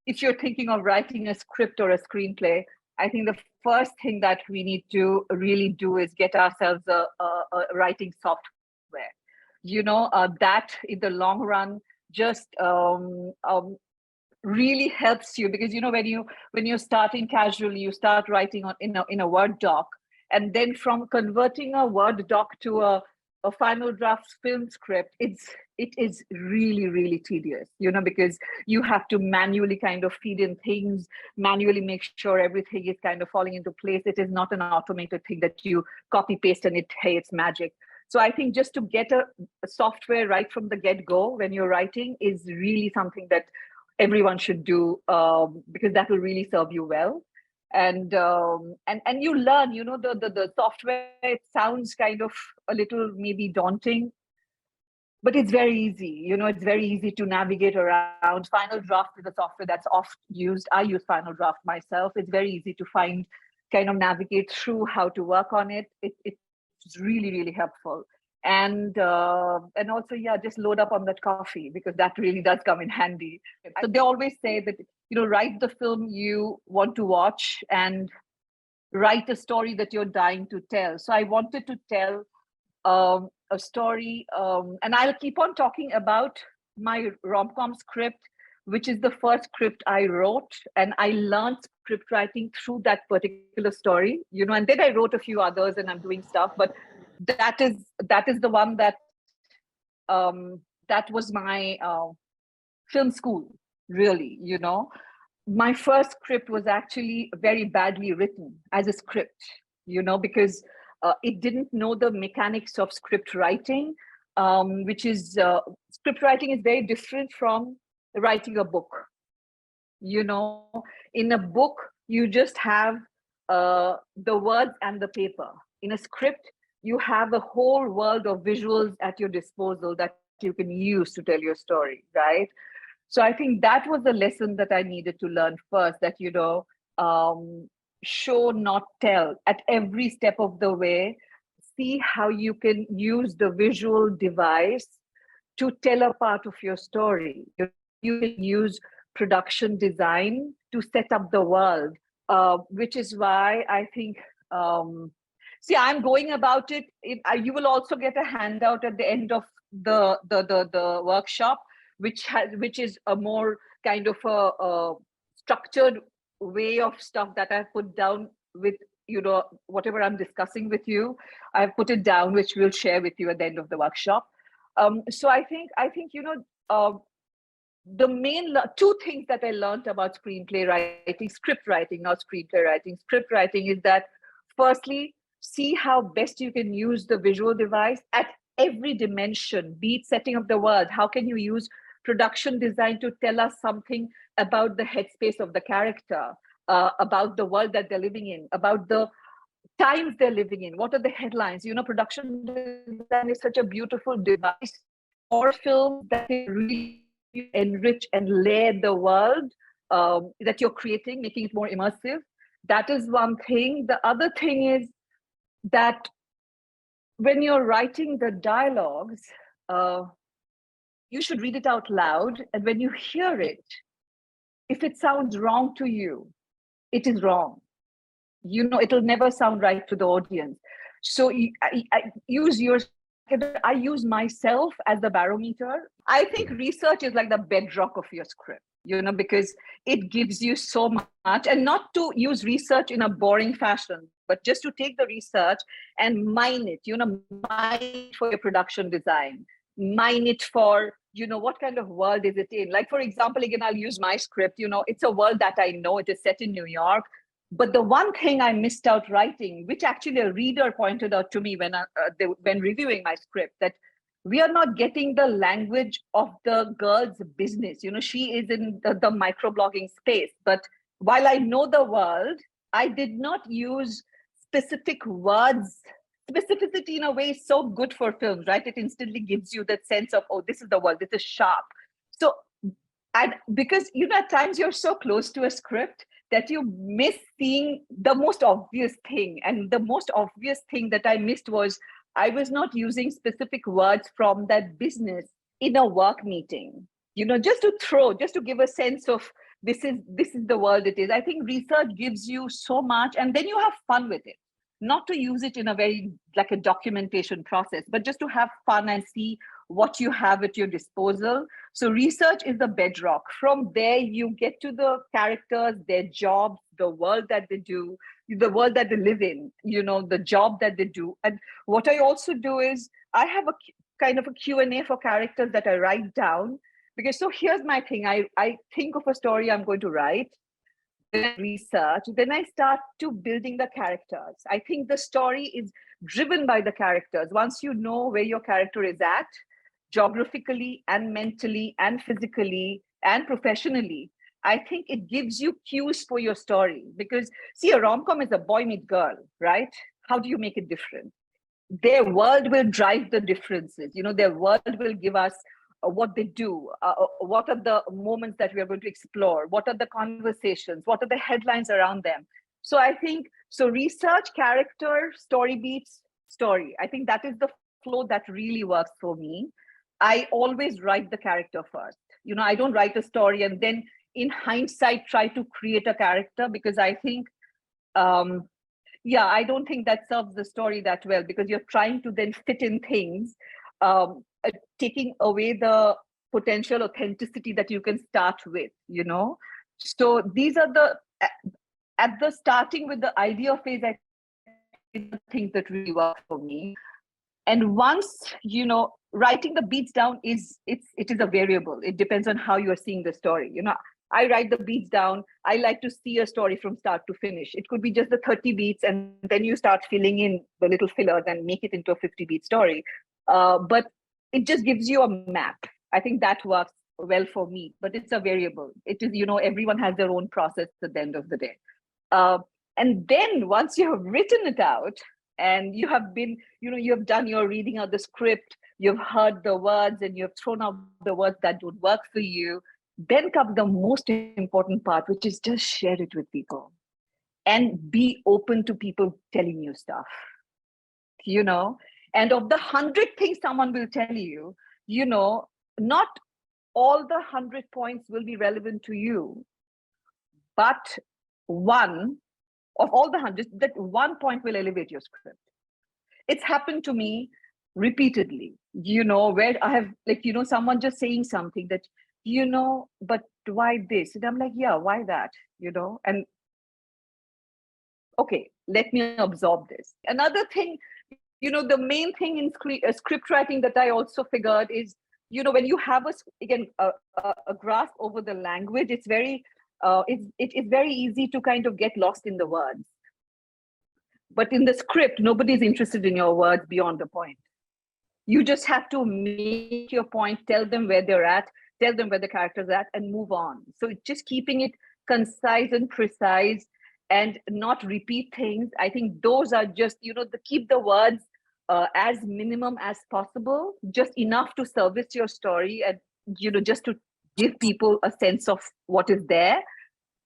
if you're thinking of writing a script or a screenplay, I think the first thing that we need to really do is get ourselves a writing software. That in the long run just really helps you, because when you're starting casually, you start writing in a Word doc, and then from converting a Word doc to a final draft film script, it is really, really tedious, because you have to manually kind of feed in things, manually make sure everything is kind of falling into place. It is not an automated thing that you copy paste and hey, it's magic. So I think just to get a software right from the get-go when you're writing is really something that everyone should do, because that will really serve you well. And you learn, the software, it sounds kind of a little maybe daunting, but it's very easy. It's very easy to navigate around. Final Draft is a software that's oft used. I use Final Draft myself. It's very easy to kind of navigate through how to work on it. It's really, really helpful. And also, yeah, just load up on that coffee, because that really does come in handy. So they always say that, write the film you want to watch and write a story that you're dying to tell. So I wanted to tell a story, and I'll keep on talking about my rom-com script, which is the first script I wrote, and I learned script writing through that particular story, and then I wrote a few others and I'm doing stuff, but that is the one that was my film school, really. My first script was actually very badly written as a script, because it didn't know the mechanics of script writing, which is script writing is very different from writing a book. In a book, you just have the words and the paper. In a script, you have a whole world of visuals at your disposal that you can use to tell your story, right? So I think that was the lesson that I needed to learn first, that, show, not tell. At every step of the way, see how you can use the visual device to tell a part of your story. You can use production design to set up the world, which is why I think, see, I'm going about it. You will also get a handout at the end of the workshop, which is a more kind of a structured way of stuff that I've put down with, whatever I'm discussing with you. I've put it down, which we'll share with you at the end of the workshop. So I think the main two things that I learned about screenplay writing, script writing, not screenplay writing, script writing, is that firstly, see how best you can use the visual device at every dimension, be it setting up the world. How can you use production design to tell us something about the headspace of the character, about the world that they're living in, about the times they're living in, what are the headlines? Production design is such a beautiful device for films that they really enrich and layer the world that you're creating, making it more immersive. That is one thing. The other thing is that when you're writing the dialogues, you should read it out loud. And when you hear it, if it sounds wrong to you, it is wrong. It'll never sound right to the audience. So I use myself as the barometer. I think research is like the bedrock of your script, because it gives you so much, and not to use research in a boring fashion, but just to take the research and mine it, mine it for your production design, mine it for, what kind of world is it in? Like, for example, again, I'll use my script, it's a world that I know, it is set in New York. But the one thing I missed out writing, which actually a reader pointed out to me when reviewing my script, that we are not getting the language of the girl's business. She is in the microblogging space. But while I know the world, I did not use specific words. Specificity in a way is so good for films, right? It instantly gives you that sense of, oh, this is the world, this is sharp. So, because at times you're so close to a script that you miss seeing the most obvious thing. And the most obvious thing that I missed was I was not using specific words from that business in a work meeting, just to give a sense of this is the world it is. I think research gives you so much, and then you have fun with it. Not to use it in a very like a documentation process, but just to have fun and see what you have at your disposal. So research is the bedrock. From there, you get to the characters, their jobs, the world that they do, the world that they live in, the job that they do. And what I also do is I have a kind of a Q&A for characters that I write down. Because so here's my thing. I think of a story I'm going to write, then I research, then I start to building the characters. I think the story is driven by the characters. Once you know where your character is at, geographically and mentally and physically and professionally, I think it gives you cues for your story. Because see, a rom-com is a boy meet girl, right? How do you make it different? Their world will drive the differences. Their world will give us what they do, what are the moments that we are going to explore, what are the conversations, what are the headlines around them. So I think, so research, character, story beats, story. I think that is the flow that really works for me. I always write the character first. I don't write a story and then in hindsight try to create a character, because I think, I don't think that serves the story that well, because you're trying to then fit in things, taking away the potential authenticity that you can start with, So these are at the starting with the idea phase, I think the things that really work for me. And once, writing the beats down it is a variable. It depends on how you are seeing the story. I write the beats down. I like to see a story from start to finish. It could be just the 30 beats, and then you start filling in the little fillers and make it into a 50-beat story. But it just gives you a map. I think that works well for me, but it's a variable. It is, everyone has their own process at the end of the day. And then once you have written it out and you have been, you have done your reading of the script, you've heard the words and you've thrown out the words that don't work for you, then comes the most important part, which is just share it with people and be open to people telling you stuff, And of the 100 things someone will tell you, not all the 100 points will be relevant to you, but one of all the 100, that one point will elevate your script. It's happened to me repeatedly, where I have, someone just saying something that, but why this? And I'm like, yeah, why that? And okay, let me absorb this. Another thing, the main thing in script writing that I also figured is, when you have a grasp over the language, it's very, it's very easy to kind of get lost in the words. But in the script, nobody's interested in your words beyond the point. You just have to make your point, tell them where they're at, tell them where the character's at, and move on. So just keeping it concise and precise and not repeat things. I think those are just, keep the words as minimum as possible, just enough to service your story and, just to give people a sense of what is there,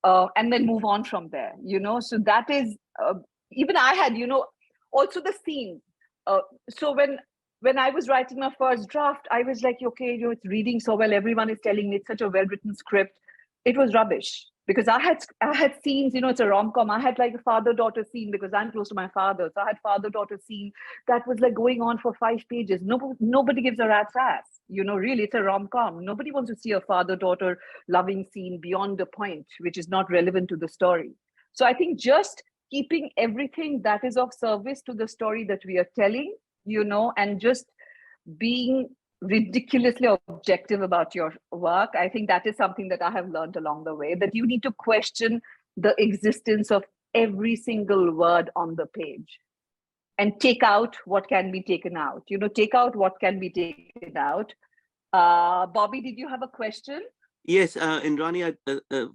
and then move on from there, So that is, even I had, also the scene. So when I was writing my first draft, I was like, okay, it's reading so well. Everyone is telling me it's such a well-written script. It was rubbish because I had scenes, it's a rom-com. I had like a father-daughter scene because I'm close to my father. So I had father-daughter scene that was like going on for 5 pages. Nobody gives a rat's ass. Really, it's a rom-com. Nobody wants to see a father-daughter loving scene beyond the point, which is not relevant to the story. So I think just keeping everything that is of service to the story that we are telling, and just being ridiculously objective about your work. I think that is something that I have learned along the way, that you need to question the existence of every single word on the page and take out what can be taken out. Take out what can be taken out. Bobby, did you have a question? Yes, Indrani,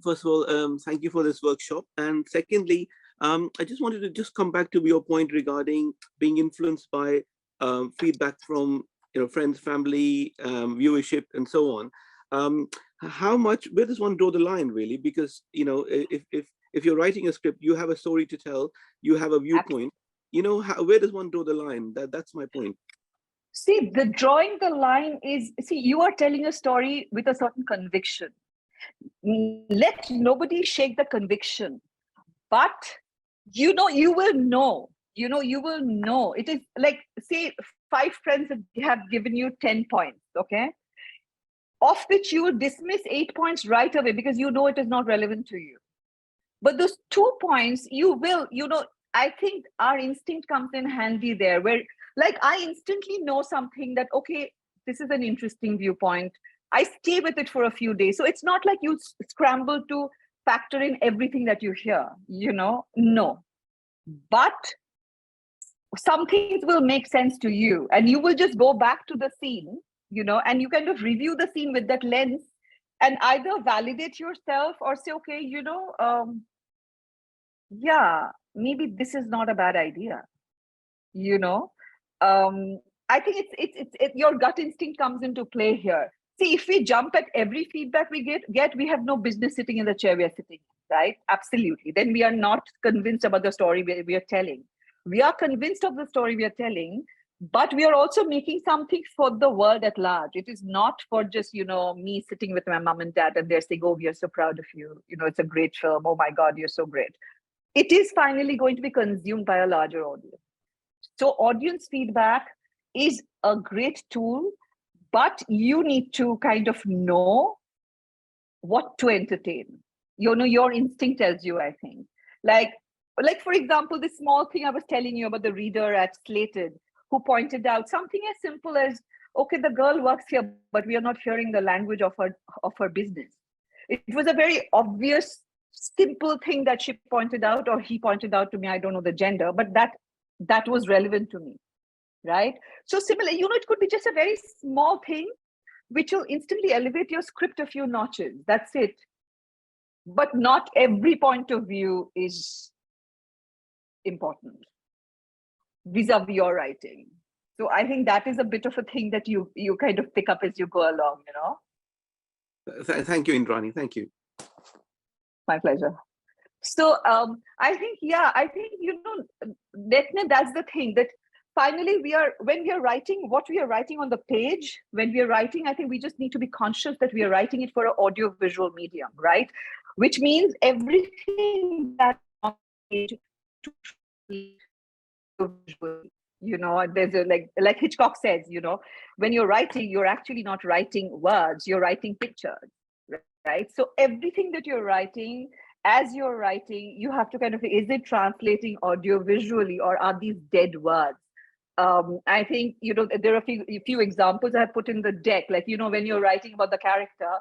first of all, thank you for this workshop. And secondly, I just wanted to just come back to your point regarding being influenced by feedback from friends, family, viewership, and so on. Where does one draw the line, really? Because if you're writing a script, you have a story to tell, you have a viewpoint. Where does one draw the line? That's my point. See, the drawing the line is, you are telling a story with a certain conviction. Let nobody shake the conviction, but you will know. You will know. It is like, say, 5 friends have given you 10 points, okay? Of which you will dismiss 8 points right away because you know it is not relevant to you. But those 2 points, you will, I think our instinct comes in handy there, where like I instantly know something that, okay, this is an interesting viewpoint. I stay with it for a few days. So it's not like you scramble to factor in everything that you hear, no. But some things will make sense to you, and you will just go back to the scene, and you kind of review the scene with that lens and either validate yourself or say, okay, yeah, maybe this is not a bad idea. I think it's your gut instinct comes into play here. See, if we jump at every feedback we get, we have no business sitting in the chair we are sitting in, right? Absolutely. Then we are not convinced about the story we are telling. We are convinced of the story we are telling, but we are also making something for the world at large. It is not for just, me sitting with my mom and dad and they're saying, oh, we are so proud of you. It's a great film. Oh my God, you're so great. It is finally going to be consumed by a larger audience. So audience feedback is a great tool, but you need to kind of know what to entertain. Your instinct tells you, I think. Like for example, this small thing I was telling you about the reader at Slated, who pointed out something as simple as, okay, the girl works here, but we are not hearing the language of her business. It was a very obvious, simple thing that she pointed out, or he pointed out to me. I don't know the gender, but that was relevant to me, right? So similarly, it could be just a very small thing which will instantly elevate your script a few notches. That's it. But not every point of view is important vis-a-vis your writing. So I think that is a bit of a thing that you kind of pick up as you go along, Thank you, Indrani. Thank you. My pleasure. So I think, that's the thing, that finally when we are writing, what we are writing on the page, when we are writing, I think we just need to be conscious that we are writing it for an audio visual medium, right? Which means everything that on page there's like Hitchcock says, when you're writing, you're actually not writing words, you're writing pictures, right? So everything that you're writing, as you're writing, you have to kind of, is it translating audio visually, or are these dead words? I think, there are a few examples I have put in the deck, like, when you're writing about the character,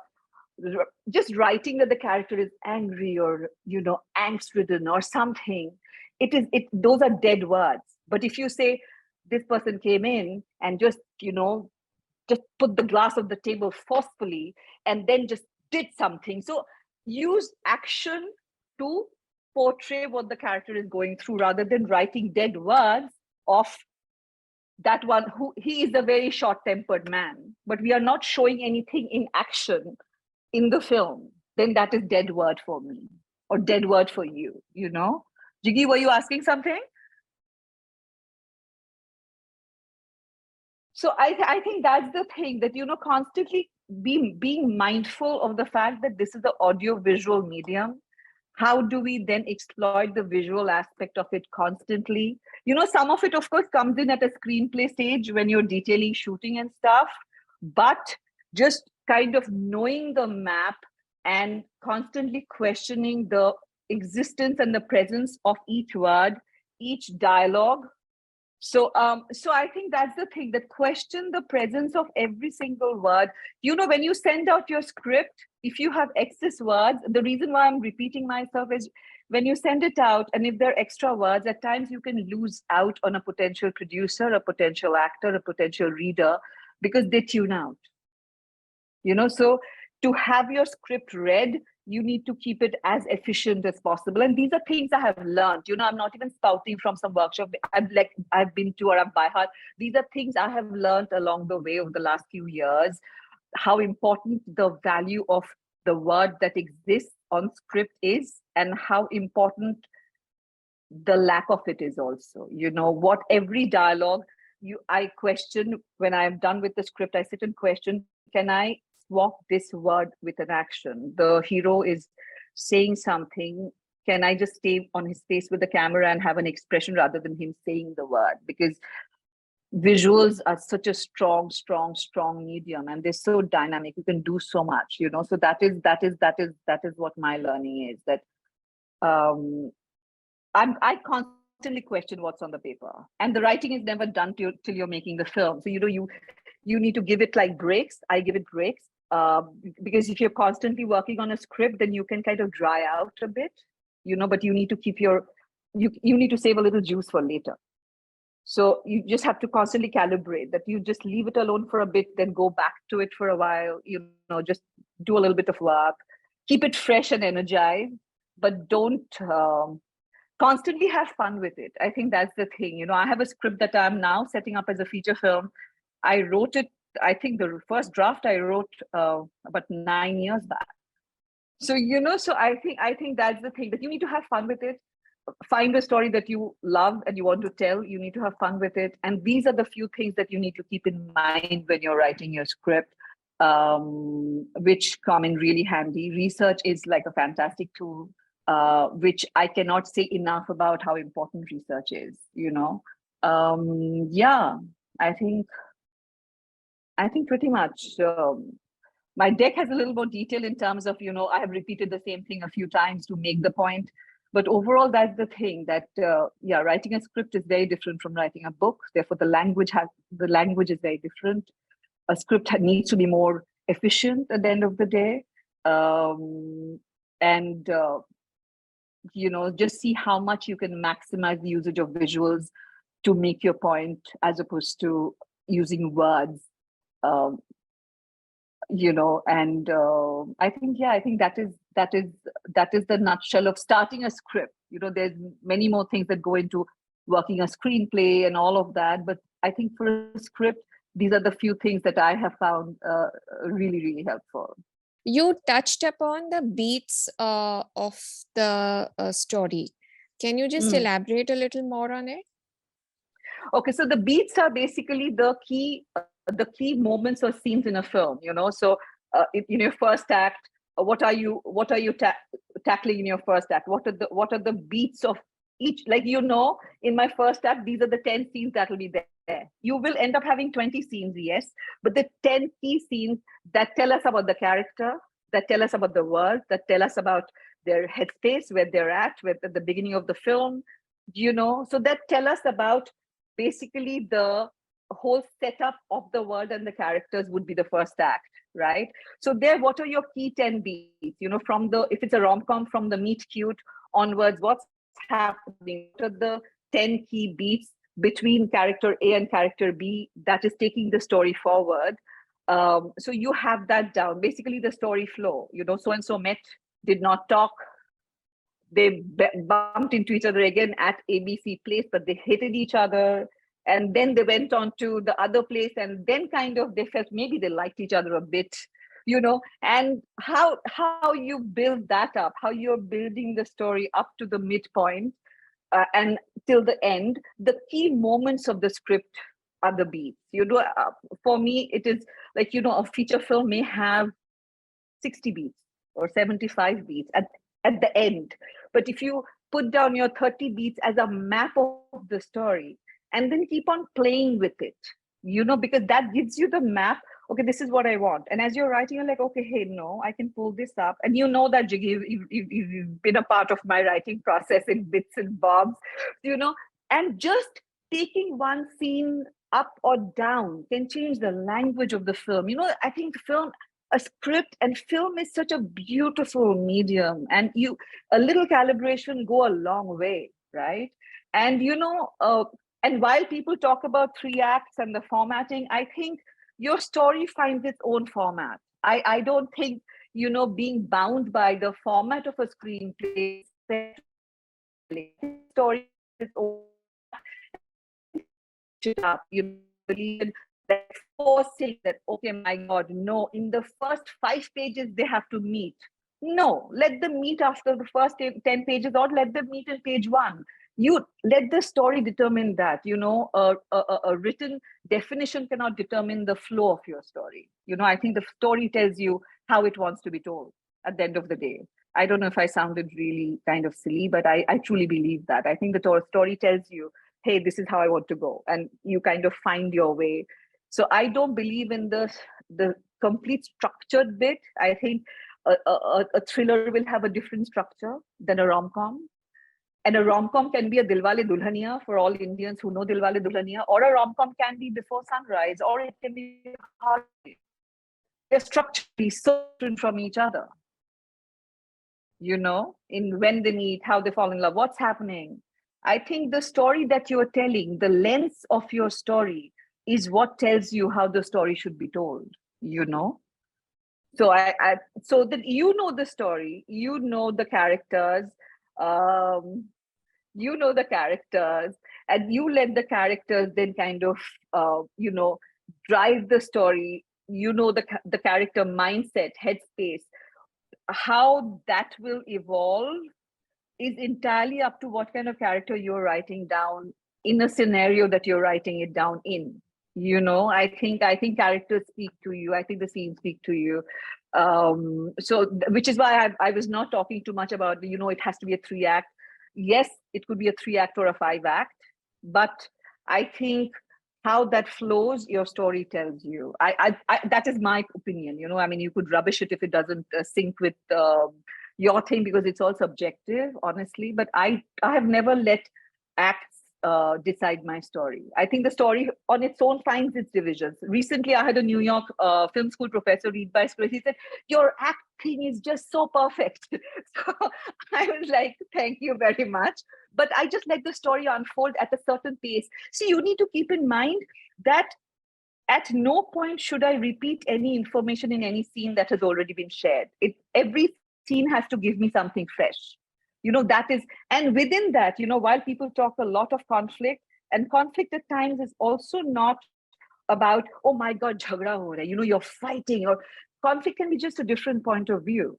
just writing that the character is angry or, angst-ridden or something, those are dead words. But if you say, this person came in and just put the glass on the table forcefully and then just did something. So use action to portray what the character is going through, rather than writing dead words of that one who he is a very short-tempered man, but we are not showing anything in action in the film. Then that is dead word for me, or dead word for you. Jiggy, were you asking something? So I think that's the thing, that constantly being mindful of the fact that this is the audio visual medium. How do we then exploit the visual aspect of it constantly? Some of it, of course, comes in at a screenplay stage when you're detailing shooting and stuff, but just kind of knowing the map and constantly questioning the existence and the presence of each word, each dialogue. So I think that's the thing, that question the presence of every single word. When you send out your script, if you have excess words, the reason why I'm repeating myself is, when you send it out, and if there are extra words, at times you can lose out on a potential producer, a potential actor, a potential reader, because they tune out. So to have your script read, you need to keep it as efficient as possible. And these are things I have learned. I'm not even spouting from some workshop I've been to or I'm by heart. These are things I have learned along the way over the last few years, how important the value of the word that exists on script is, and how important the lack of it is also. What every dialogue, I question when I'm done with the script, I sit and question, can I swap this word with an action. The hero is saying something. Can I just stay on his face with the camera and have an expression rather than him saying the word? Because visuals are such a strong medium, and they're so dynamic. You can do so much, you know. So that is what my learning is. That I constantly question what's on the paper, and the writing is never done till you're making the film. So you need to give it like breaks. I give it breaks because if you're constantly working on a script, then you can kind of dry out a bit, you know. But you need to keep you need to save a little juice for later. So you just have to constantly calibrate that. You just leave it alone for a bit, then go back to it for a while, you know, just do a little bit of work, keep it fresh and energized, but don't constantly have fun with it. I think that's the thing. You know, I have a script that I'm now setting up as a feature film. I wrote it, I think the first draft I wrote about 9 years back. So, you know, so I think that's the thing, that you need to have fun with it. Find a story that you love and you want to tell. You need to have fun with it. And these are the few things that you need to keep in mind when you're writing your script, which come in really handy. Research is like a fantastic tool, which I cannot say enough about how important research is, you know. Yeah, I think pretty much. My deck has a little more detail in terms of, you know, I have repeated the same thing a few times to make the point. But overall, that's the thing, that yeah, writing a script is very different from writing a book. Therefore, the language is very different. A script needs to be more efficient at the end of the day, and you know, just see how much you can maximize the usage of visuals to make your point, as opposed to using words. You know, and I think that is the nutshell of starting a script. You know, there's many more things that go into working a screenplay and all of that, but I think for a script, these are the few things that I have found really helpful. You touched upon the beats of the story. Can you just elaborate a little more on it? Okay, so the beats are basically the key moments or scenes in a film, you know. So in your first act, what are you tackling in your first act? What are the beats of each? Like, you know, in my first act, these are the 10 scenes that will be there. You will end up having 20 scenes, yes, but the 10 key scenes that tell us about the character, that tell us about the world, that tell us about their headspace, where they're at the beginning of the film, you know. So that tell us about basically the whole setup of the world and the characters would be the first act, right? So there, what are your key 10 beats? You know, from if it's a rom-com, from the meet cute onwards, what's happening? What are the 10 key beats between character A and character B that is taking the story forward? So you have that down. Basically, the story flow. You know, so and so met, did not talk. They bumped into each other again at ABC place, but they hated each other. And then they went on to the other place, and then kind of they felt maybe they liked each other a bit, you know. And how you build that up, how you're building the story up to the midpoint and till the end. The key moments of the script are the beats. You know, for me, it is like, you know, a feature film may have 60 beats or 75 beats at the end. But if you put down your 30 beats as a map of the story, and then keep on playing with it, you know, because that gives you the map. Okay, this is what I want. And as you're writing, you're like, okay, hey, no, I can pull this up. And you know that, Jiggy, you've been a part of my writing process in bits and bobs, you know, and just taking one scene up or down can change the language of the film. You know, I think a script and film is such a beautiful medium, and a little calibration go a long way, right? And, you know, and while people talk about 3 acts and the formatting, I think your story finds its own format. I don't think, you know, being bound by the format of a screenplay story is own. You know, forcing that, okay, my God, no, in the first 5 pages, they have to meet. No, let them meet after the first 10 pages, or let them meet in page 1. you let the story determine that. A written definition cannot determine the flow of your story. I think the story tells you how it wants to be told at the end of the day. I don't know if I sounded really kind of silly, but I truly believe that. I think the story tells you, hey, this is how I want to go, and you kind of find your way. So I don't believe in the complete structured bit. I think a thriller will have a different structure than a rom-com. And a rom-com can be a Dilwale Dulhaniya for all Indians who know Dilwale Dulhaniya, or a rom-com can be Before Sunrise, or it can be Holiday. They're structurally so different from each other. In when they meet, how they fall in love, what's happening. I think the story that you're telling, the lens of your story, is what tells you how the story should be told. So so that the story, the characters, the characters, and you let the characters then kind of drive the story. The character mindset, headspace. How that will evolve is entirely up to what kind of character you're writing down in a scenario that you're writing it down in. I think characters speak to you. I think the scenes speak to you. Which is why I was not talking too much about it has to be a 3-act. Yes, it could be a 3-act or a 5-act, but I think how that flows, your story tells you. That is my opinion. You could rubbish it if it doesn't sync with your thing, because it's all subjective, honestly. But I have never let acts decide my story. I think the story on its own finds its divisions. Recently, I had a New York film school professor read my script. He said, "Your acting is just so perfect." So I was like, "Thank you very much." But I just let the story unfold at a certain pace. See, you need to keep in mind that at no point should I repeat any information in any scene that has already been shared. Every scene has to give me something fresh. That is, and within that, while people talk a lot of conflict, and conflict at times is also not about, oh my God, jhagda ho raha hai, you're fighting, or conflict can be just a different point of view.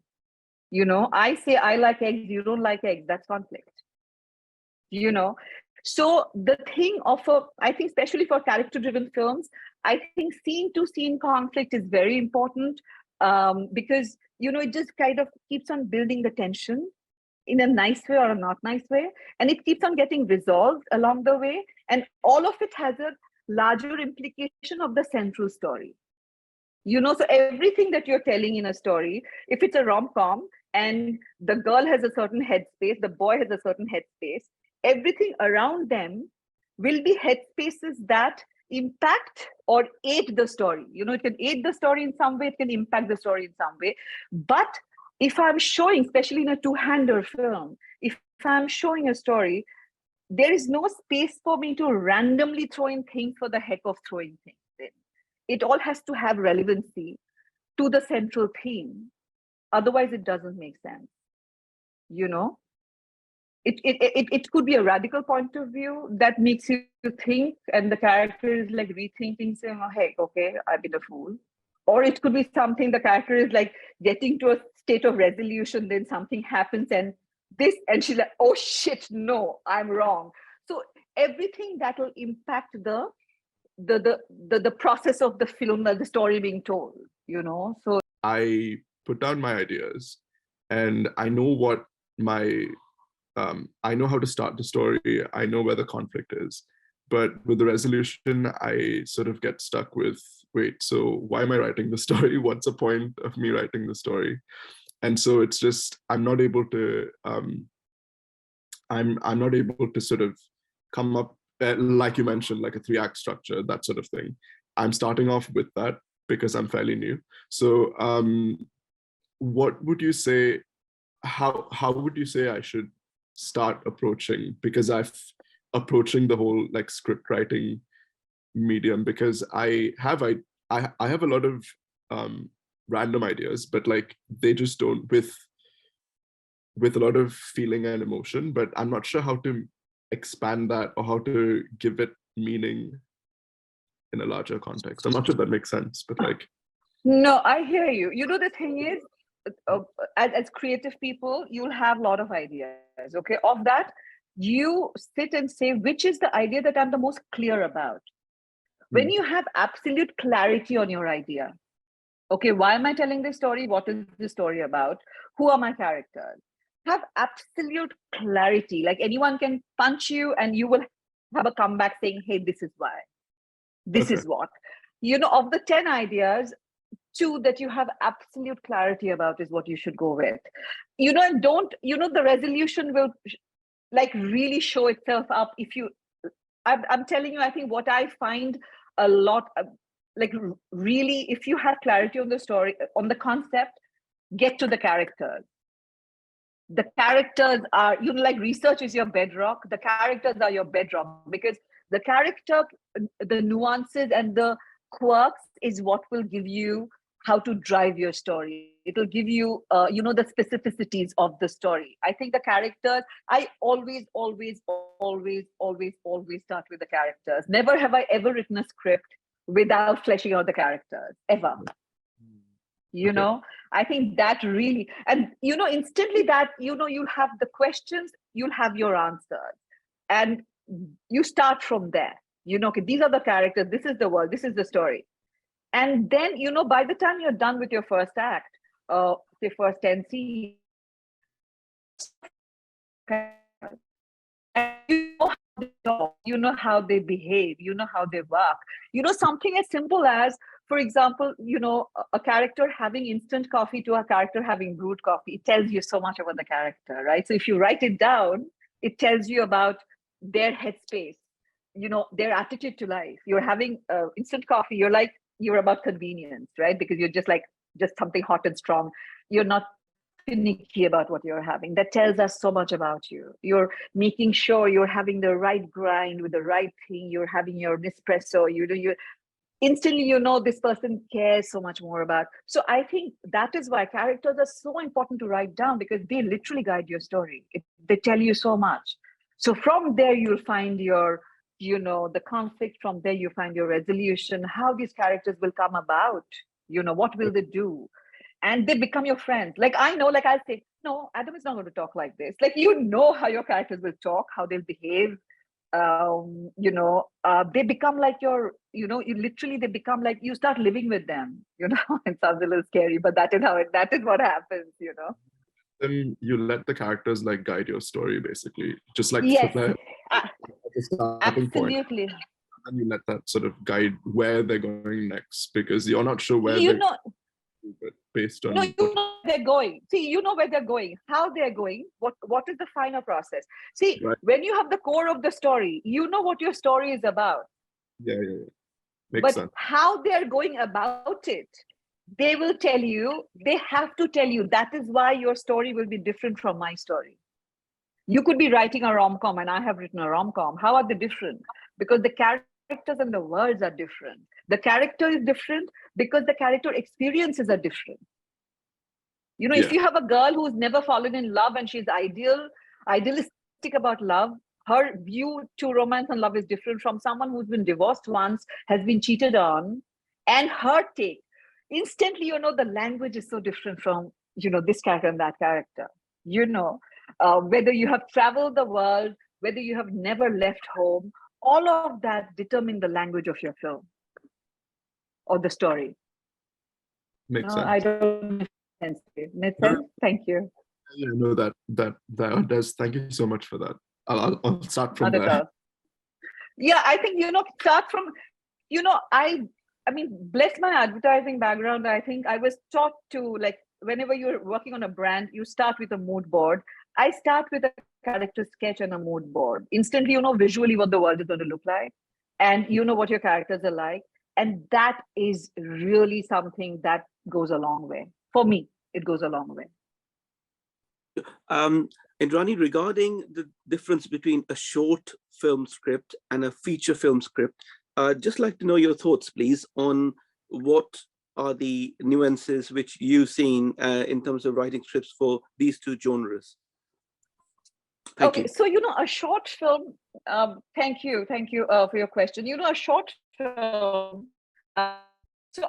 I say I like eggs, you don't like eggs, that's conflict. So the thing of I think especially for character-driven films, I think scene-to-scene conflict is very important, because it just kind of keeps on building the tension in a nice way or a not nice way, and it keeps on getting resolved along the way, and all of it has a larger implication of the central story. So everything that you're telling in a story, if it's a rom-com and the girl has a certain headspace, the boy has a certain headspace, everything around them will be headspaces that impact or aid the story. It can aid the story in some way, it can impact the story in some way. But if I'm showing, especially in a two-hander film, if I'm showing a story, there is no space for me to randomly throw in things for the heck of throwing things in. It all has to have relevancy to the central theme. Otherwise, it doesn't make sense. It could be a radical point of view that makes you think, and the character is like rethinking, saying, oh, hey, okay, I've been a fool. Or it could be something the character is like getting to a state of resolution, then something happens and she's like, oh shit, no, I'm wrong. So everything that will impact the process of the film, the story being told, So I put down my ideas, and I know what I know how to start the story. I know where the conflict is. But with the resolution, I sort of get stuck with, wait, so why am I writing the story? What's the point of me writing the story? And so it's just, I'm not able to sort of come up, like you mentioned, like a 3-act structure, that sort of thing. I'm starting off with that because I'm fairly new. So what would you say, how would you say I should start approaching, because I've approaching the whole like script writing medium, because I have a lot of random ideas, but like they just don't with a lot of feeling and emotion, but I'm not sure how to expand that or how to give it meaning in a larger context. I'm not sure if that makes sense, but like. No, I hear you. The thing is, as creative people, you'll have a lot of ideas, okay? Of that, you sit and say, which is the idea that I'm the most clear about? When you have absolute clarity on your idea, okay, why am I telling this story? What is this story about? Who are my characters? Have absolute clarity. Like anyone can punch you and you will have a comeback saying, hey, this is why. This is what. Of the 10 ideas, 2 that you have absolute clarity about is what you should go with. And don't, the resolution will like really show itself up if you, I'm telling you, I think what I find a lot, like really, if you have clarity on the story, on the concept, get to the characters. The characters are, like research is your bedrock. The characters are your bedrock, because the character, the nuances and the quirks is what will give you how to drive your story. It'll give you, the specificities of the story. I think the characters, I always start with the characters. Never have I ever written a script without fleshing out the characters, ever. I think that really, and instantly that, you'll have the questions, you'll have your answers, and you start from there. Okay, these are the characters, this is the world, this is the story. And then, by the time you're done with your first act, say first 10 scenes, you know how they behave, how they work. Something as simple as, for example, a character having instant coffee to a character having brewed coffee, it tells you so much about the character, right? So if you write it down, it tells you about their headspace, their attitude to life. You're having instant coffee, you're about convenience, right? Because you're just something hot and strong. You're not finicky about what you're having. That tells us so much about you. You're making sure you're having the right grind with the right thing. You're having your Nespresso. You instantly, this person cares so much more about. So I think that is why characters are so important to write down, because they literally guide your story. They tell you so much. So from there, you'll find your, the conflict. From there, you find your resolution, how these characters will come about, what will they do? And they become your friends. Like, I know, like I'll say, no, Adam is not going to talk like this. Like, how your characters will talk, how they'll behave. They become like your, they become like, you start living with them, it sounds a little scary, but that is what happens, Then you let the characters like guide your story, basically, just like Yes, prepare the starting point. absolutely. And you let that sort of guide where they're going next, because you're not sure where they're going, but based on they're going. See, where they're going, how they're going, what is the final process. See, right. When you have the core of the story, what your story is about. Yeah. Makes sense. How they're going about it, they will tell you, they have to tell you. That is why your story will be different from my story. You could be writing a rom-com and I have written a rom-com. How are they different? Because the characters and the words are different. The character is different because the character experiences are different. If you have a girl who's never fallen in love and she's idealistic about love, her view to romance and love is different from someone who's been divorced once, has been cheated on, and her take. Instantly, the language is so different from, this character and that character. Whether you have traveled the world, whether you have never left home, all of that determine the language of your film or the story. Makes sense. I don't sense. Makes sense? Thank you. Yeah, no, that does. Thank you so much for that. I'll start from there. Yeah, I think, start from, I mean, bless my advertising background. I think I was taught to, like, whenever you're working on a brand, you start with a mood board. I start with a character sketch and a mood board. Instantly, visually what the world is going to look like, and what your characters are like. And that is really something that goes a long way. For me, it goes a long way. Indrani, regarding the difference between a short film script and a feature film script, just like to know your thoughts, please, on what are the nuances which you've seen in terms of writing scripts for these two genres. Thank you. So, a short film, thank you for your question. A short film, so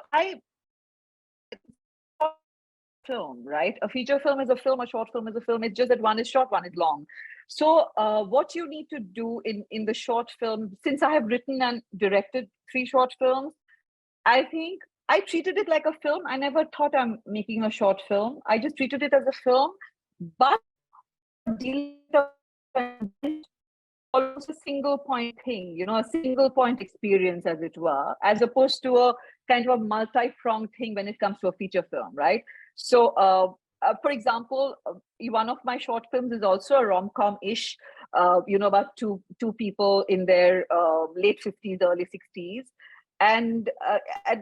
film, right? A feature film is a film, a short film is a film. It's just that one is short, one is long. So what you need to do in the short film, since I have written and directed 3 short films, I think I treated it like a film. I never thought I'm making a short film. I just treated it as a film, but almost a single point thing, you know, a single point experience, as it were, as opposed to a kind of a multi-pronged thing when it comes to a feature film, right? So, for example, one of my short films is also a rom-com-ish, you know, about two people in their late 50s, early 60s. And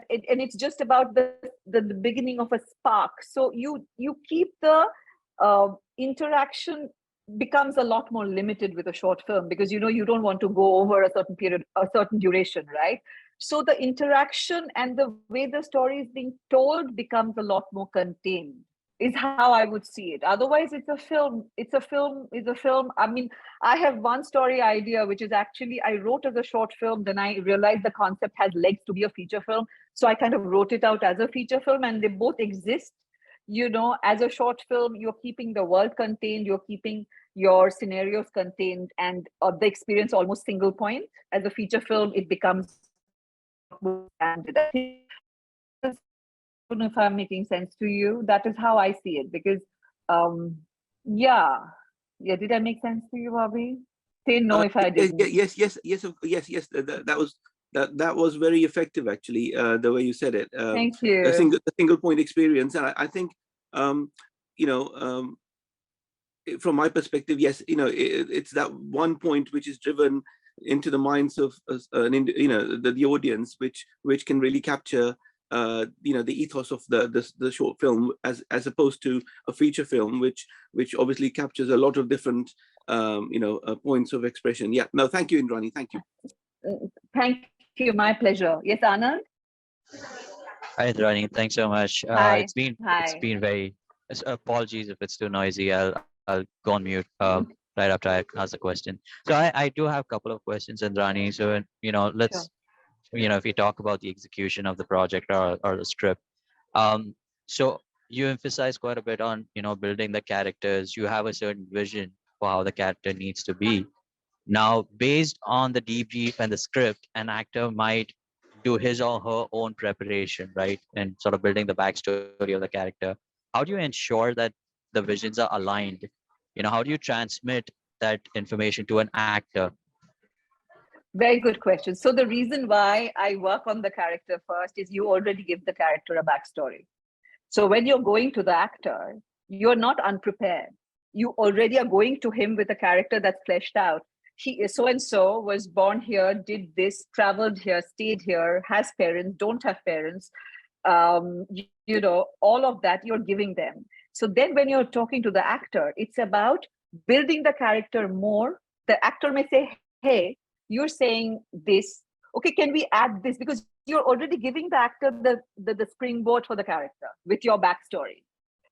it's just about the beginning of a spark. So you keep the interaction becomes a lot more limited with a short film, because you know you don't want to go over a certain period, a certain duration, right? So the interaction and the way the story is being told becomes a lot more contained, is how I would see it. Otherwise, it's a film. It's a film. I mean, I have one story idea, which is actually I wrote as a short film. Then I realized the concept has legs to be a feature film. So I kind of wrote it out as a feature film, and they both exist. You know, as a short film, you're keeping the world contained, you're keeping your scenarios contained, and the experience almost single point. As a feature film, it becomes more standard. I don't know if I'm making sense to you. That is how I see it, because yeah, did I make sense to you, Bobby? Say no if I didn't. Yes. That was very effective, actually, the way you said it. Thank you. A single point experience. And I think, you know, from my perspective, yes, you know, it's that one point which is driven into the minds of you know, the audience, which can really capture you know, the ethos of the short film, as opposed to a feature film, which obviously captures a lot of different you know, points of expression. Yeah, no, thank you, Indrani. Thank you. Thank you. My pleasure. Yes, Anand. Hi, Indrani. Thanks so much. Hi. It's been very. Apologies if it's too noisy. I'll go on mute right after I ask the question. So I do have a couple of questions, Indrani. So you know, let's you know, if we talk about the execution of the project or the script, so you emphasize quite a bit on, you know, building the characters. You have a certain vision for how the character needs to be. Now, based on the debrief and the script, an actor might do his or her own preparation, right? And sort of building the backstory of the character. How do you ensure that the visions are aligned? You know, how do you transmit that information to an actor? Very good question. So the reason why I work on the character first is you already give the character a backstory. So when you're going to the actor, you're not unprepared. You already are going to him with a character that's fleshed out. He is so-and-so, was born here, did this, traveled here, stayed here, has parents, don't have parents. You know, all of that you're giving them. So then when you're talking to the actor, it's about building the character more. The actor may say, hey, you're saying this. Okay, can we add this? Because you're already giving the actor the springboard for the character with your backstory.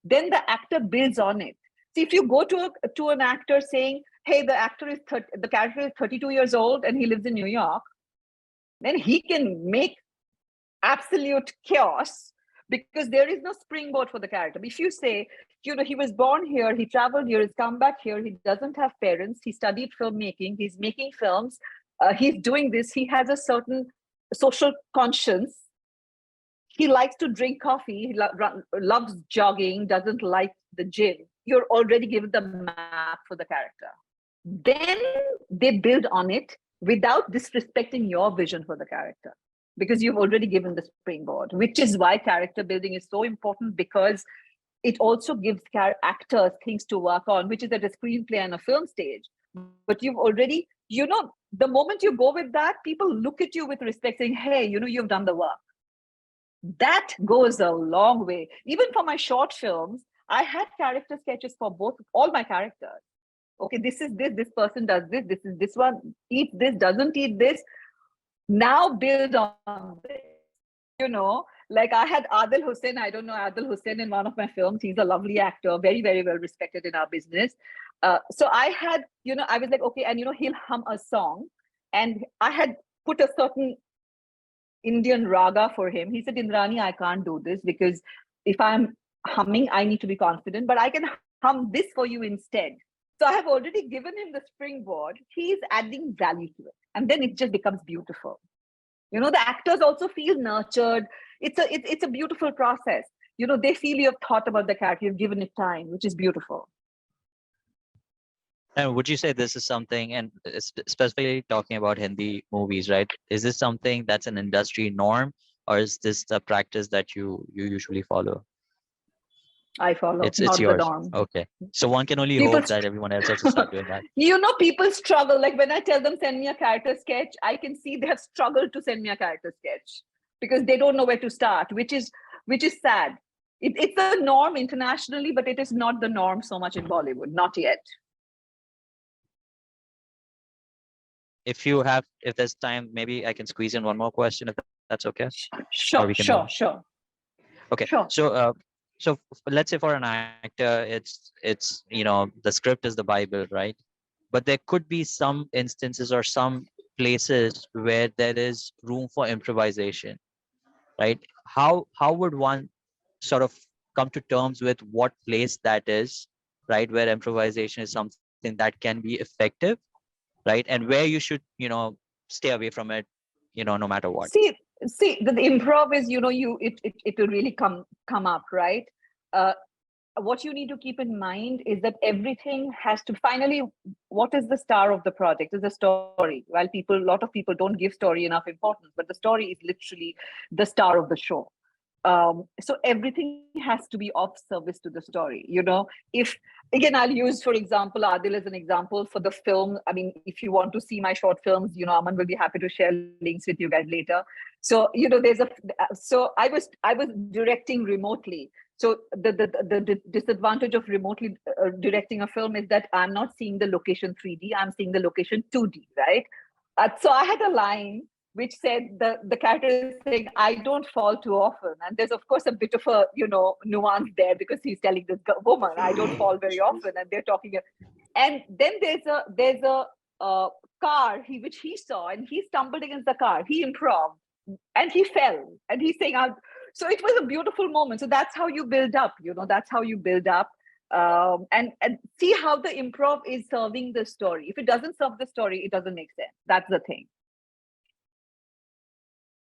Then the actor builds on it. See, if you go to an actor saying, hey, the character is 32 years old and he lives in New York, then he can make absolute chaos, because there is no springboard for the character. If you say, you know, he was born here, he traveled here, he's come back here, he doesn't have parents, he studied filmmaking, he's making films, he's doing this, he has a certain social conscience, he likes to drink coffee, he loves jogging, doesn't like the gym. You're already given the map for the character. Then they build on it without disrespecting your vision for the character, because you've already given the springboard, which is why character building is so important, because it also gives actors things to work on, which is at a screenplay and a film stage. But you've already, you know, the moment you go with that, people look at you with respect, saying, hey, you know, you've done the work. That goes a long way. Even for my short films, I had character sketches for all my characters. Okay, this is this person does this is this one, eats this, doesn't eat this. Now build on this. You know, like I had Adil Hussain. I don't know Adil Hussain in one of my films. He's a lovely actor, very, very well respected in our business. So I had, you know, I was like, okay, and you know, he'll hum a song. And I had put a certain Indian raga for him. He said, Indrani, I can't do this, because if I'm humming, I need to be confident, but I can hum this for you instead. So I have already given him the springboard. He's adding value to it. And then it just becomes beautiful. You know, the actors also feel nurtured. It's a beautiful process. You know, they feel you have thought about the character, you've given it time, which is beautiful. And would you say this is something, and specifically talking about Hindi movies, right? Is this something that's an industry norm, or is this the practice that you usually follow? I follow, It's not the yours. norm. Okay. So one can only People hope that everyone else also start doing that. You know, people struggle. Like when I tell them send me a character sketch, I can see they have struggled to send me a character sketch because they don't know where to start, which is sad. It's the norm internationally, but it is not the norm so much in Bollywood, not yet. If there's time, maybe I can squeeze in one more question, if that's okay. Sure. Okay. Sure. So let's say for an actor, it's the script is the Bible, right? But there could be some instances or some places where there is room for improvisation, right? How would one sort of come to terms with what place that is, right? Where improvisation is something that can be effective, right? And where you should, stay away from it, no matter what. See, the improv is, it will really come up, right? What you need to keep in mind is that everything has to finally, what is the star of the project is the story. While a lot of people don't give story enough importance, but the story is literally the star of the show. So everything has to be of service to the story. If, again, I'll use, for example, Adil as an example for the film. I mean, if you want to see my short films, Aman will be happy to share links with you guys later. So, so I was directing remotely. So the disadvantage of remotely directing a film is that I'm not seeing the location 3D, I'm seeing the location 2D, right? So I had a line which said the character is saying, I don't fall too often. And there's, of course, a bit of a, nuance there because he's telling this woman, I don't fall very often. And they're talking. And then there's a car which he saw, and he stumbled against the car. He improved and he fell. And he's saying, so it was a beautiful moment. So that's how you build up, that's how you build up. And see how the improv is serving the story. If it doesn't serve the story, it doesn't make sense. That's the thing.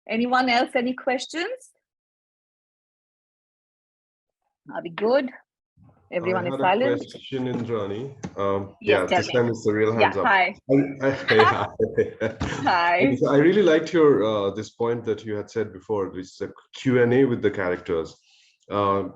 Anyone else? Any questions? Are we good? Everyone is silent. I had a question, Indrani. Yes, this time it's the real hands up. Hi. Hi. I really liked your this point that you had said before, which is a Q&A with the characters. I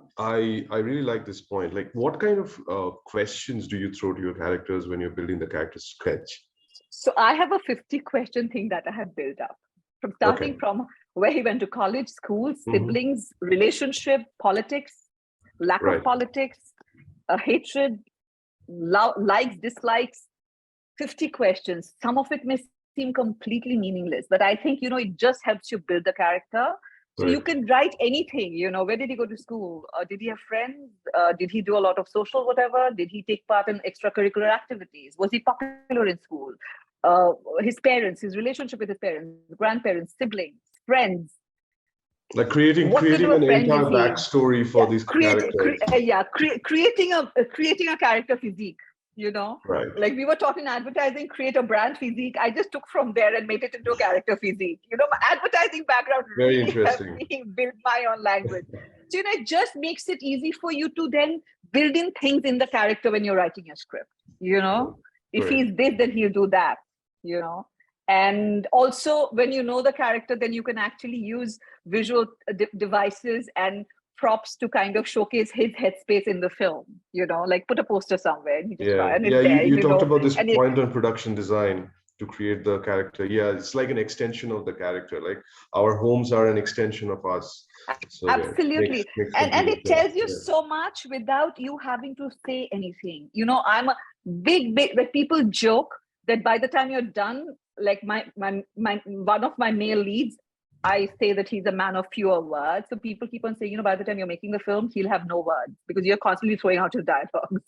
really like this point. Like, what kind of questions do you throw to your characters when you're building the character sketch? So I have a 50-question thing that I have built up. From starting from where he went to college, school, siblings, relationship, politics, lack of politics, hatred, likes, dislikes, 50 questions. Some of it may seem completely meaningless, but I think, it just helps you build the character. So you can write anything, where did he go to school? Did he have friends? Did he do a lot of social whatever? Did he take part in extracurricular activities? Was he popular in school? His parents, his relationship with his parents, grandparents, siblings, friends. Like creating an entire backstory for these characters. Creating a character physique, Right. Like we were talking advertising, create a brand physique. I just took from there and made it into a character physique. My advertising background Very really interesting. helped me build my own language. So, it just makes it easy for you to then build in things in the character when you're writing a script, If he's this, then he'll do that, And also when you know the character, then you can actually use visual devices and props to kind of showcase his headspace in the film, like put a poster somewhere. And you talked about this point on production design to create the character. Yeah, it's like an extension of the character. Like our homes are an extension of us. So, absolutely. And it tells you so much without you having to say anything. I'm a big, like people joke that by the time you're done, like my one of my male leads, I say that he's a man of fewer words. So people keep on saying, by the time you're making the film, he'll have no words because you're constantly throwing out his dialogues.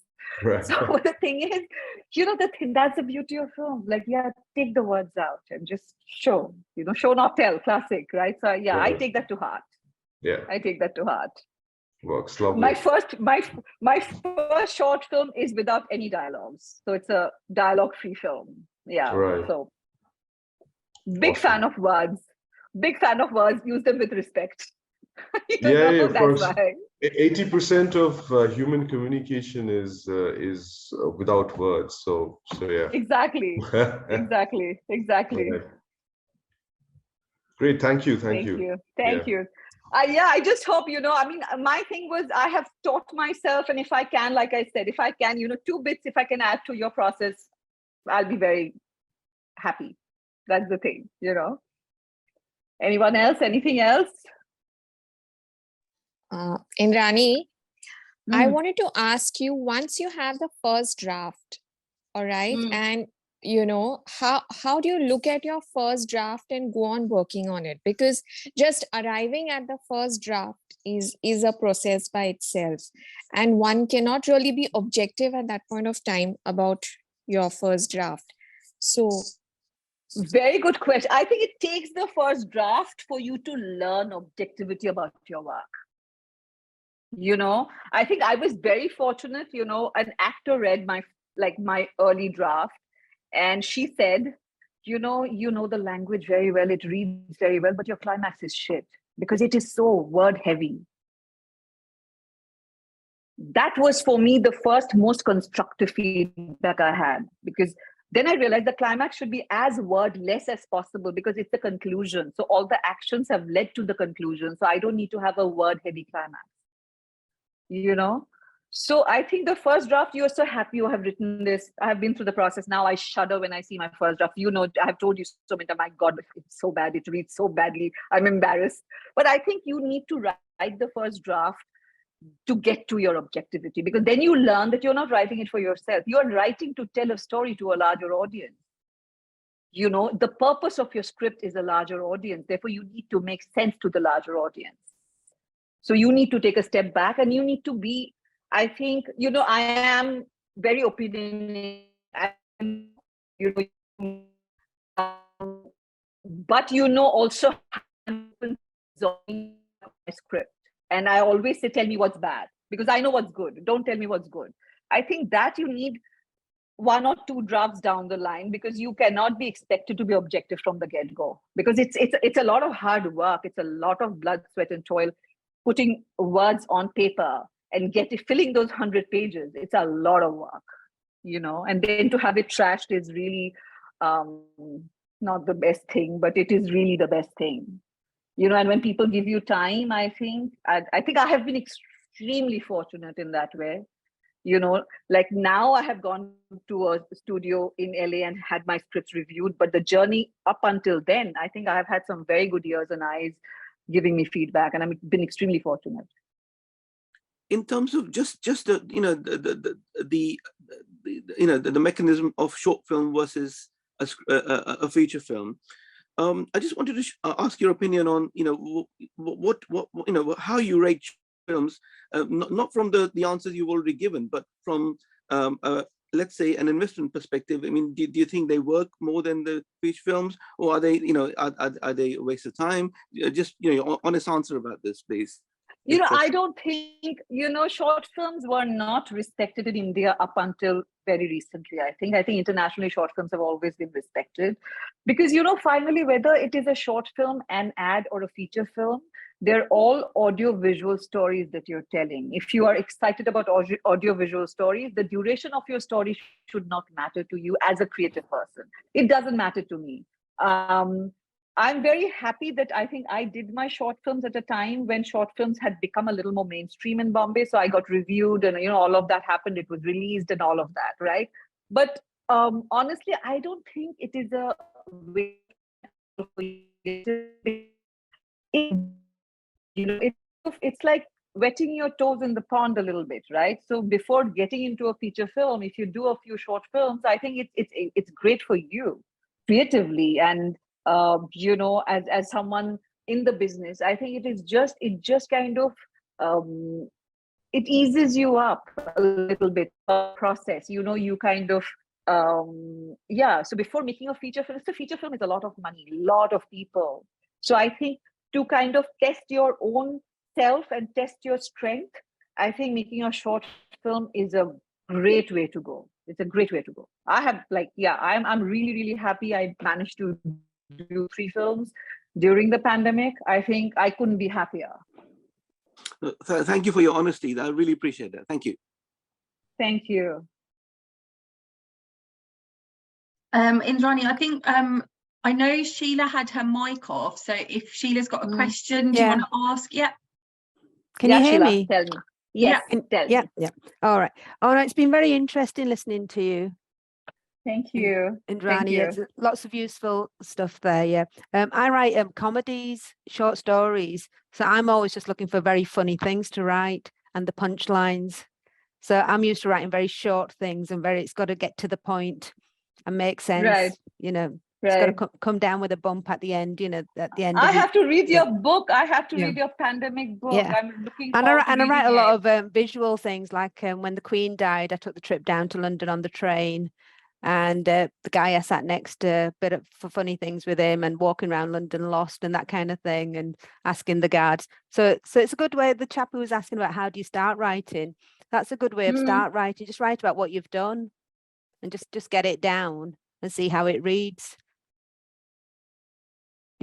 Right. So the thing is, that's the beauty of film. Like, take the words out and just show, show not tell, classic, right? So I take that to heart. Yeah. I take that to heart. Works lovely. My first short film is without any dialogues, so it's a dialogue-free film. Yeah, Right. so big Awesome. fan of words. Big fan of words. Use them with respect. Yeah, of That's course. why. 80% of human communication is without words. So yeah. Exactly. Exactly. Right. Great. Thank you. Thank Thank you. you. Thank you. Yeah, I just hope, I mean, my thing was I have taught myself, and if I can, like I said, if I can, 2 bits, if I can add to your process, I'll be very happy. That's the thing, Anyone else? Anything else? Indrani, I Mm, wanted to ask you, once you have the first draft, all right, mm. and how do you look at your first draft and go on working on it? Because just arriving at the first draft is a process by itself, and one cannot really be objective at that point of time about your first draft. So Very good question. I think it takes the first draft for you to learn objectivity about your work. I think I was very fortunate, an actor read my early draft, and she said, you know the language very well, it reads very well, but your climax is shit because it is so word heavy. That was for me the first most constructive feedback I had, because then I realized the climax should be as wordless as possible because it's the conclusion. So all the actions have led to the conclusion. So I don't need to have a word heavy climax. So I think the first draft, you're so happy you have written this. I have been through the process. Now I shudder when I see my first draft. I've told you so many times, my God, it's so bad. It reads so badly. I'm embarrassed. But I think you need to write the first draft to get to your objectivity, because then you learn that you're not writing it for yourself. You're writing to tell a story to a larger audience. The purpose of your script is a larger audience. Therefore, you need to make sense to the larger audience. So you need to take a step back, and you need to be, I think, I am very opinionated, but also my script. And I always say, tell me what's bad, because I know what's good. Don't tell me what's good. I think that you need 1 or 2 drafts down the line, because you cannot be expected to be objective from the get-go, because it's a lot of hard work. It's a lot of blood, sweat, and toil, putting words on paper and filling those 100 pages. It's a lot of work, and then to have it trashed is really not the best thing, but it is really the best thing. And when people give you time, I think I have been extremely fortunate in that way. Like now I have gone to a studio in LA and had my scripts reviewed, but the journey up until then, I think I have had some very good ears and eyes giving me feedback, and I've been extremely fortunate. In terms of just the the mechanism of short film versus a feature film, I just wanted to ask your opinion on what how you rate films, not from the answers you've already given, but from let's say an investment perspective. I mean, do you think they work more than the feature films, or are they are they a waste of time? Just honest answer about this, please. I don't think, short films were not respected in India up until very recently. I think internationally short films have always been respected, because, finally, whether it is a short film, an ad, or a feature film, they're all audio-visual stories that you're telling. If you are excited about audio-visual stories, the duration of your story should not matter to you as a creative person. It doesn't matter to me. I'm very happy that I think I did my short films at a time when short films had become a little more mainstream in Bombay. So I got reviewed, and all of that happened. It was released and all of that, right? But honestly, I don't think it is a way. It's like wetting your toes in the pond a little bit, right? So before getting into a feature film, if you do a few short films, I think it's great for you creatively, and as someone in the business, I think it just kind of it eases you up a little bit, process. You kind of so before making a feature film, the feature film is a lot of money, a lot of people. So I think to kind of test your own yourself and test your strength, I think making a short film is a great way to go. It's a great way to go. I have I'm really, really happy I managed to do 3 films during the pandemic. I think I couldn't be happier. Thank you for your honesty. I really appreciate that. Thank you. Thank you. Indrani, I think I know Sheila had her mic off, so if Sheila's got a question, do you want to ask? Yeah. Can you hear Sheila, me? tell me. Yes, tell me. Yeah. All right. It's been very interesting listening to you. Thank you. Indrani, it's lots of useful stuff there. Yeah. I write comedies, short stories. So I'm always just looking for very funny things to write and the punchlines. So I'm used to writing very short things and it's got to get to the point and make sense. Right. It's got to come down with a bump at the end, at the end. I have to read your book. I have to Yeah. read your pandemic book. Yeah. I'm looking And forward to I write a reading lot it. of visual things, like when the Queen died, I took the trip down to London on the train, and the guy I sat next to, for funny things with him, and walking around London lost and that kind of thing, and asking the guards. So it's a good way. The chap who was asking about how do you start writing, that's a good way of start writing. Just write about what you've done, and just get it down and see how it reads.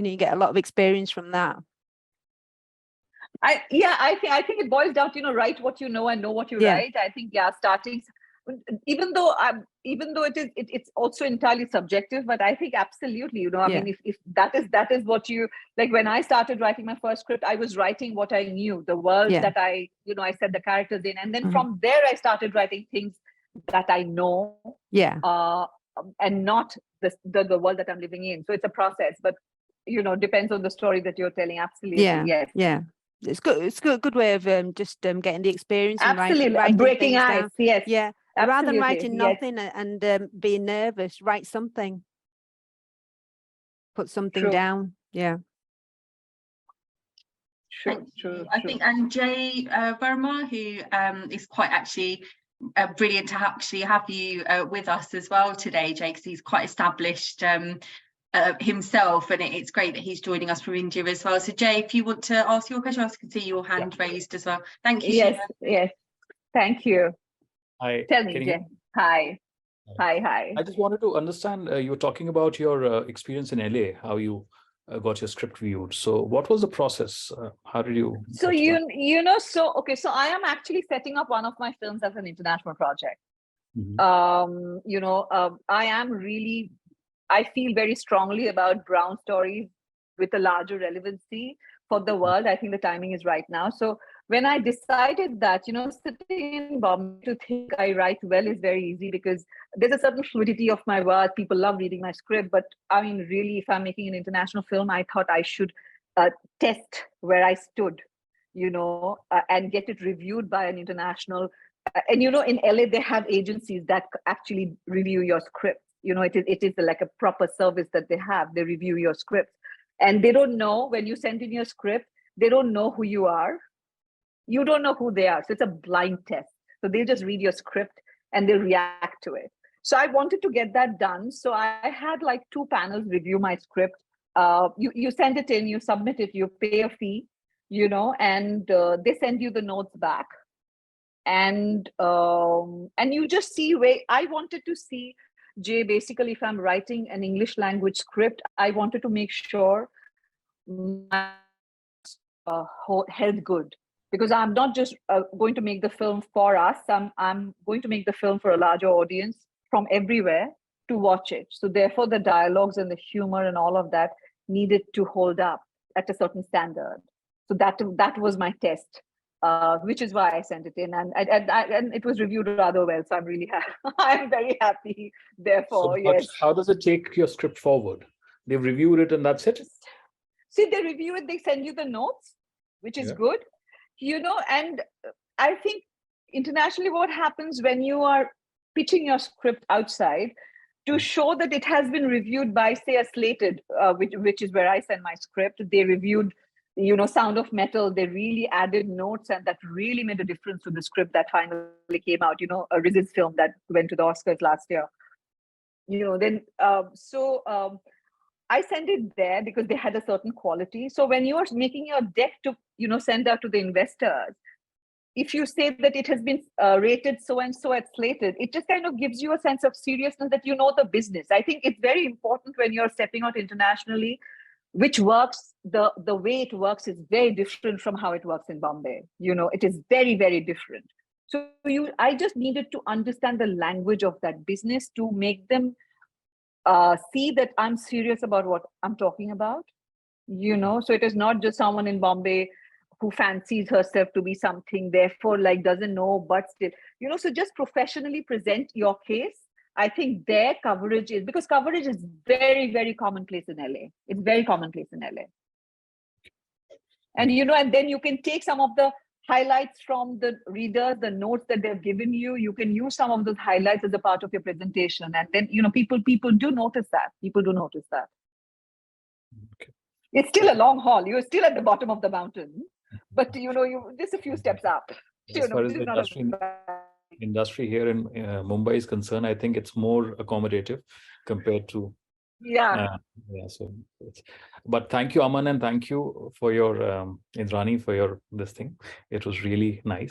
You get a lot of experience from that. I think it boils down to write what you know and know what you write. I think starting, even though it's also entirely subjective, but I think absolutely, I mean, if that is what you like. When I started writing my first script, I was writing what I knew, the world that I set the characters in, and then from there I started writing things that I know, and not the world that I'm living in. So it's a process, but depends on the story that you're telling. Absolutely. Yeah. It's good. It's a good way of just getting the experience and absolutely writing breaking things ice. down. Yes. Yeah. Absolutely. Rather than writing nothing and being nervous, write something. Put something down. Yeah. True. I think, and Jay Verma, who is quite actually brilliant to actually have you with us as well today, Jay, because he's quite established himself, and it's great that he's joining us from India as well. So Jay, if you want to ask your question, I can see your hand raised as well. Thank you. Yes, Sheila. yes. Thank you. Hi. Tell me, Jay. Hi. I just wanted to understand, you were talking about your experience in LA, how you got your script viewed. So what was the process? How did you? So so I am actually setting up one of my films as an international project. I feel very strongly about brown stories with a larger relevancy for the world. I think the timing is right now. So when I decided that, sitting in Bombay to think I write well is very easy, because there's a certain fluidity of my work. People love reading my script. But I mean, really, if I'm making an international film, I thought I should test where I stood, and get it reviewed by an international. And, in LA, they have agencies that actually review your script. It is like a proper service that they have. They review your script, and they don't know, when you send in your script, they don't know who you are. You don't know who they are. So it's a blind test. So they just read your script and they react to it. So I wanted to get that done. So I had like 2 panels review my script. You send it in, you submit it, you pay a fee, and they send you the notes back. And you just see where I wanted to see, Jay, basically, if I'm writing an English language script, I wanted to make sure my held good, because I'm not just going to make the film for us. I'm going to make the film for a larger audience from everywhere to watch it. So therefore, the dialogues and the humor and all of that needed to hold up at a certain standard. So that was my test. Which is why I sent it in, and it was reviewed rather well. So I'm really I'm very happy. Therefore, yes. How does it take your script forward? They've reviewed it and that's it? See, they review it. They send you the notes, which is good, And I think internationally, what happens when you are pitching your script outside, to show that it has been reviewed by, say, a Slated, which is where I send my script. They reviewed, Sound of Metal. They really added notes, and that really made a difference to the script that finally came out. A Riz's film that went to the Oscars last year. I send it there because they had a certain quality. So when you are making your deck to, send out to the investors, if you say that it has been rated so and so at Slated, it just kind of gives you a sense of seriousness that you know the business. I think it's very important when you're stepping out internationally, which works, the way it works is very different from how it works in Bombay. It is very, very different. So I just needed to understand the language of that business to make them see that I'm serious about what I'm talking about. So it is not just someone in Bombay who fancies herself to be something, therefore doesn't know, but still, so just professionally present your case. I think their coverage is, because coverage is very, very commonplace in LA. It's very commonplace in LA. And, and then you can take some of the highlights from the readers, the notes that they've given you. You can use some of those highlights as a part of your presentation. And then, people do notice that. People do notice that. Okay. It's still a long haul. You're still at the bottom of the mountain, but you just a few steps up. As far as the industry here in Mumbai is concerned, I think it's more accommodative compared to but thank you, Aman, and thank you for your Indrani, for your this thing. It was really nice.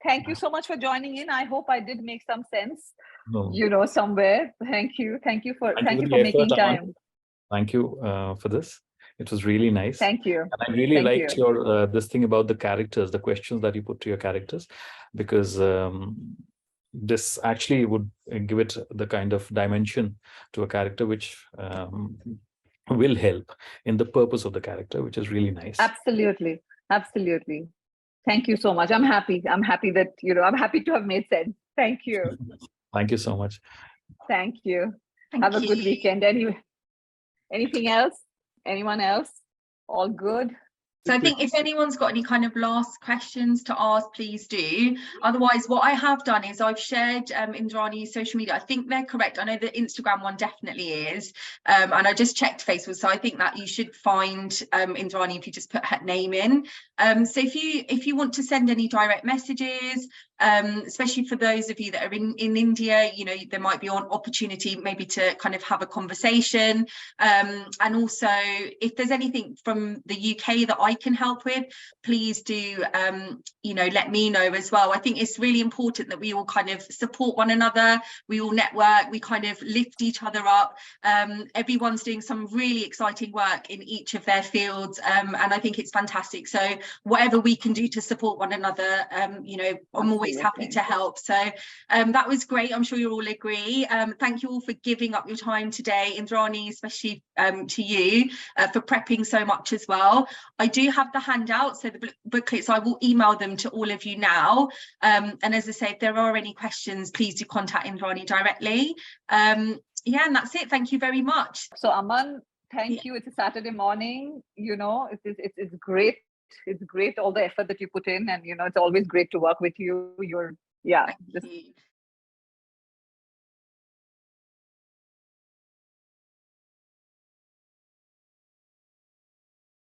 Thank you so much for joining in. I hope I did make some sense. No. Somewhere. Thank you for making effort, time. Aman. Thank you for this. It was really nice. Thank you. And I really liked your this thing about the characters, the questions that you put to your characters, because this actually would give it the kind of dimension to a character which will help in the purpose of the character, which is really nice. Absolutely. Thank you so much. I'm happy that, I'm happy to have made sense. Thank you. Thank you so much. Thank you. Have a good weekend. Anyway, anything else? Anyone else? All good? So I think if anyone's got any kind of last questions to ask, please do. Otherwise, what I have done is I've shared Indrani's social media. I think they're correct. I know the Instagram one definitely is. And I just checked Facebook. So I think that you should find Indrani if you just put her name in. So if you want to send any direct messages, especially for those of you that are in India, there might be an opportunity maybe to kind of have a conversation. And also, if there's anything from the UK that I can help with, please do let me know as well. I think it's really important that we all kind of support one another, we all network, we kind of lift each other up. Everyone's doing some really exciting work in each of their fields, and I think it's fantastic. So whatever we can do to support one another, I'm always happy to help. So that was great. I'm sure you all agree. Thank you all for giving up your time today. Indrani, especially to you for prepping so much as well. I do have the handout, so the booklets, I will email them to all of you now. And as I say, if there are any questions, please do contact Indrani directly. And that's it. Thank you very much. So Aman, thank you. It's a Saturday morning. It's great. It's great all the effort that you put in, and it's always great to work with you.